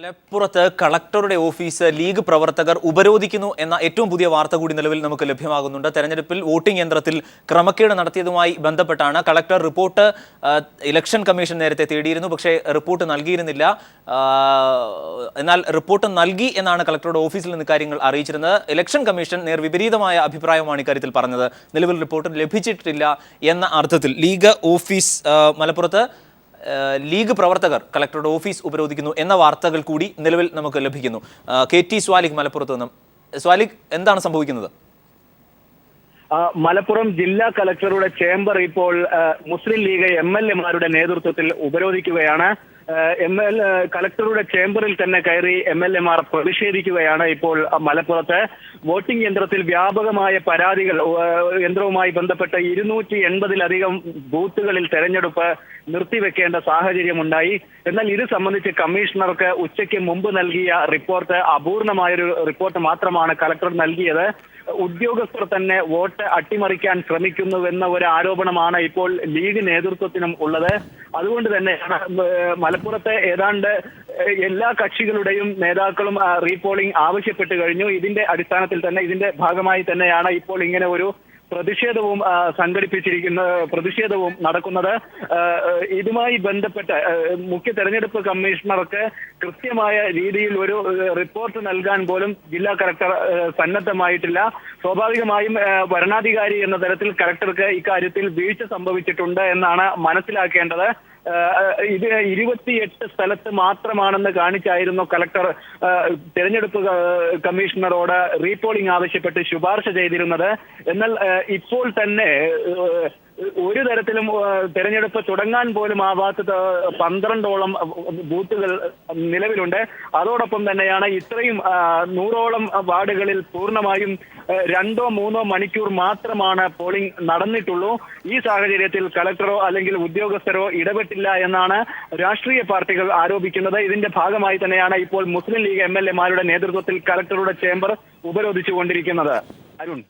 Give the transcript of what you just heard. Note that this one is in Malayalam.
മലപ്പുറത്ത് കളക്ടറുടെ ഓഫീസ് ലീഗ് പ്രവർത്തകർ ഉപരോധിക്കുന്നു എന്ന ഏറ്റവും പുതിയ വാർത്ത കൂടി നിലവിൽ നമുക്ക് ലഭ്യമാകുന്നുണ്ട്. തെരഞ്ഞെടുപ്പിൽ വോട്ടിംഗ് യന്ത്രത്തിൽ ക്രമക്കേട് നടത്തിയതുമായി ബന്ധപ്പെട്ടാണ് കളക്ടർ റിപ്പോർട്ട് ഇലക്ഷൻ കമ്മീഷൻ നേരത്തെ തേടിയിരുന്നു, പക്ഷേ റിപ്പോർട്ട് നൽകിയിരുന്നില്ല. എന്നാൽ റിപ്പോർട്ട് നൽകി എന്നാണ് കളക്ടറുടെ ഓഫീസിൽ നിന്ന് കാര്യങ്ങൾ അറിയിച്ചിരുന്നത്. ഇലക്ഷൻ കമ്മീഷൻ നേർവിപരീതമായ അഭിപ്രായമാണ് ഇക്കാര്യത്തിൽ പറഞ്ഞത്. നിലവിൽ റിപ്പോർട്ട് ലഭിച്ചിട്ടില്ല എന്ന അർത്ഥത്തിൽ ലീഗ് ഓഫീസ് മലപ്പുറത്ത് ലീഗ് പ്രവർത്തകർ കളക്ടറുടെ ഓഫീസ് ഉപരോധിക്കുന്നു എന്ന വാർത്തകൾ കൂടി നിലവിൽ നമുക്ക് ലഭിക്കുന്നു. KT സ്വാലിക് മലപ്പുറത്ത് നിന്നും. സ്വാലിക്, എന്താണ് സംഭവിക്കുന്നത്? മലപ്പുറം ജില്ലാ കളക്ടറുടെ ചേംബർ ഇപ്പോൾ മുസ്ലിം ലീഗ് MLA-മാരുടെ നേതൃത്വത്തിൽ ഉപരോധിക്കുകയാണ്. കളക്ടറുടെ ചേംബറിൽ തന്നെ കയറി MLA-മാർ പ്രതിഷേധിക്കുകയാണ്. ഇപ്പോൾ മലപ്പുറത്ത് വോട്ടിംഗ് യന്ത്രത്തിൽ വ്യാപകമായ പരാതികൾ, യന്ത്രവുമായി ബന്ധപ്പെട്ട 280-ലധികം ബൂത്തുകളിൽ തെരഞ്ഞെടുപ്പ് നിർത്തിവെക്കേണ്ട സാഹചര്യമുണ്ടായി. എന്നാൽ ഇത് സംബന്ധിച്ച് കമ്മീഷണർക്ക് ഉച്ചയ്ക്ക് മുമ്പ് നൽകിയ റിപ്പോർട്ട് അപൂർണമായൊരു റിപ്പോർട്ട് മാത്രമാണ് കളക്ടർ നൽകിയത്. ഉദ്യോഗസ്ഥർ തന്നെ വോട്ട് അട്ടിമറിക്കാൻ ശ്രമിക്കുന്നുവെന്ന ഒരു ആരോപണമാണ് ഇപ്പോൾ ലീഗ് നേതൃത്വത്തിനും ഉള്ളത്. അതുകൊണ്ട് തന്നെയാണ് മലപ്പുറത്തെ ഏതാണ്ട് എല്ലാ കക്ഷികളുടെയും നേതാക്കളും റീപോളിംഗ് ആവശ്യപ്പെട്ട് കഴിഞ്ഞു. ഇതിന്റെ അടിസ്ഥാനത്തിൽ തന്നെ, ഇതിന്റെ ഭാഗമായി തന്നെയാണ് ഇപ്പോൾ ഇങ്ങനെ ഒരു പ്രതിഷേധവും നടക്കുന്നത്. ഇതുമായി ബന്ധപ്പെട്ട് മുഖ്യ തെരഞ്ഞെടുപ്പ് കമ്മീഷണർക്ക് കൃത്യമായ രീതിയിൽ ഒരു റിപ്പോർട്ട് നൽകാൻ പോലും ജില്ലാ കളക്ടർ സന്നദ്ധമായിട്ടില്ല. സ്വാഭാവികമായും ഭരണാധികാരി എന്ന തരത്തിൽ കളക്ടർക്ക് ഇക്കാര്യത്തിൽ വീഴ്ച സംഭവിച്ചിട്ടുണ്ട് എന്നാണ് മനസ്സിലാക്കേണ്ടത്. ഇത് 28 സ്ഥലത്ത് മാത്രമാണെന്ന് കാണിച്ചായിരുന്നു കളക്ടർ തെരഞ്ഞെടുപ്പ് കമ്മീഷണറോട് റീപോളിംഗ് ആവശ്യപ്പെട്ട് ശുപാർശ ചെയ്തിരുന്നത്. എന്നാൽ ഇപ്പോൾ തന്നെ ഒരു തരത്തിലും തെരഞ്ഞെടുപ്പ് തുടങ്ങാൻ പോലും ആവാത്ത 12ഓളം ബൂത്തുകൾ നിലവിലുണ്ട്. അതോടൊപ്പം തന്നെയാണ് ഇത്രയും 100ഓളം വാർഡുകളിൽ പൂർണ്ണമായും 2-3 മണിക്കൂർ മാത്രമാണ് പോളിംഗ് നടന്നിട്ടുള്ളൂ. ഈ സാഹചര്യത്തിൽ കളക്ടറോ അല്ലെങ്കിൽ ഉദ്യോഗസ്ഥരോ ഇടപെട്ടില്ല എന്നാണ് രാഷ്ട്രീയ പാർട്ടികൾ ആരോപിക്കുന്നത്. ഇതിന്റെ ഭാഗമായി തന്നെയാണ് ഇപ്പോൾ മുസ്ലിം ലീഗ് MLA-മാരുടെ നേതൃത്വത്തിൽ കളക്ടറുടെ ചേംബർ ഉപരോധിച്ചുകൊണ്ടിരിക്കുന്നത്. അരുൺ.